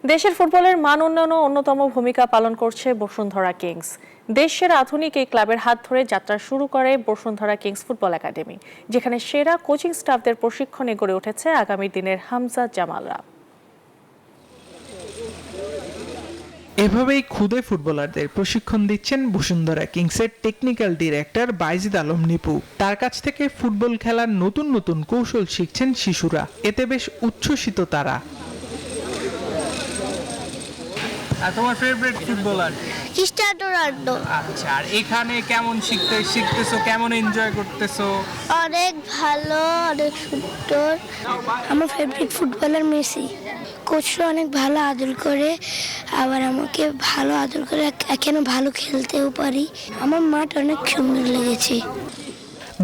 দেশের ফুটবলের মান উন্নয়নে অন্যতম ভূমিকা পালন করছে বসুন্ধরা কিংস। দেশের আধুনিক এই ক্লাবের হাত ধরে যাত্রা শুরু করে বসুন্ধরা কিংস ফুটবল একাডেমি, যেখানে সেরা কোচিং স্টাফদের প্রশিক্ষণে গড়ে উঠেছে আগামী দিনের হামজা জামালরা। এভাবেই খুদে ফুটবলারদের প্রশিক্ষণ দিচ্ছেন বসুন্ধরা কিংসের টেকনিক্যাল ডিরেক্টর বাইজিদ আলম নিপু। তার কাছ থেকে ফুটবল খেলার নতুন নতুন কৌশল শিখছেন শিশুরা, এতে বেশ উচ্ছ্বসিত তারা। আর তোমার ফেভারিট ফুটবলার? Cristiano Ronaldo. আচ্ছা, আর এখানে কেমন শিখতেছো, কেমন এনজয় করতেছো? অনেক ভালো, অনেক সুন্দর। আমার ফেভারিট ফুটবলার মেসি। কোচরা অনেক ভালো আদর করে, আবার আমাকে ভালো আদর করে, কেন ভালো খেলতেও পারি। আমার মাঠ অনেক সুন্দর লেগেছে।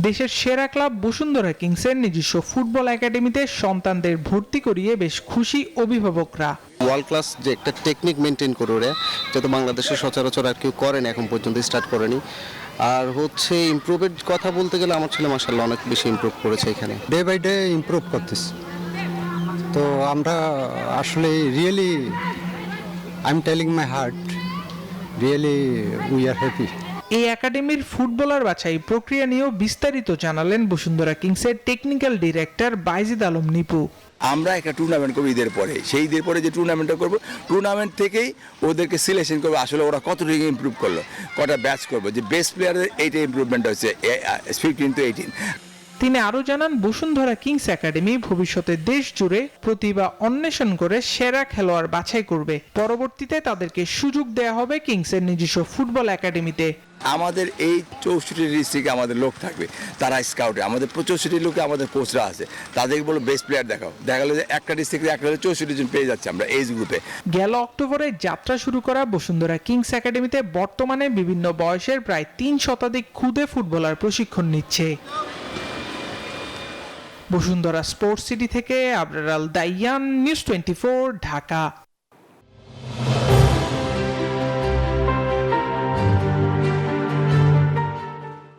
দেশের সেরা ক্লাব বসুন্ধরা কিংসের নিজস্ব ফুটবল একাডেমিতে সন্তানদের ভর্তি করিয়ে বেশ খুশি অভিভাবকরা। ওয়ার্ল্ড ক্লাস যে একটা টেকনিক মেনটেন করে ওরা, যেটা বাংলাদেশে সচরাচর আর কেউ করেন, এখন পর্যন্ত স্টার্ট করেনি। আর হচ্ছে ইমপ্রুভের কথা বলতে গেলে আমার ছেলে মাশাআল্লাহ অনেক বেশি ইমপ্রুভ করেছে এখানে। ডে বাই ডে ইমপ্রুভ করতেছি। তো আমরা আসলে really I am telling my heart, really we are happy. এই একাডেমির ফুটবলার বাছাই প্রক্রিয়া নিয়েও বিস্তারিত জানালেন বসুন্ধরা কিংসের টেকনিক্যাল ডিরেক্টর বাইজিদ আলম নিপু। আমরা একটা টুর্নামেন্ট করবো ঈদের পরে, সেই ঈদের পরে যে টুর্নামেন্টটা করবো, টুর্নামেন্ট থেকেই ওদেরকে সিলেকশন করবো আসলে ওরা কতটুকু ইমপ্রুভ করলো, কটা ব্যাচ করবো, যে বেস্ট প্লেয়ারের এইটা ইমপ্রুভমেন্ট হচ্ছে 15 to 18। তিনি আরও জানান, বসুন্ধরা কিংস একাডেমি ভবিষ্যতে দেশ জুড়ে প্রতিভা অন্বেষণ করে সেরা খেলোয়াড় বাছাই করবে। পরবর্তীতে তাদেরকে সুযোগ দেওয়া হবে কিংসের নিজস্ব ফুটবল একাডেমিতে। আমাদের এই 64 ডিস্ট্রিক্টে আমাদের লোক থাকবে, তারা স্কাউটে, আমাদের 65 লোকে আমাদের কোচরা আছে, তাদেরকে বলো বেস্ট প্লেয়ার দেখাও। দেখা গেলো যে একটা ডিস্ট্রিক্টে 64 জন পেয়ে যাচ্ছে আমরা এইজ গ্রুপে। গেল অক্টোবরে যাত্রা শুরু করা বসুন্ধরা কিংস একাডেমিতে বর্তমানে বিভিন্ন বয়সের প্রায় 3 শতাধিক খুদে ফুটবলার প্রশিক্ষণ নিচ্ছে। বসুন্ধরা স্পোর্টস সিটি থেকে আবরার আল দাইয়ান, নিউজ 24, ঢাকা।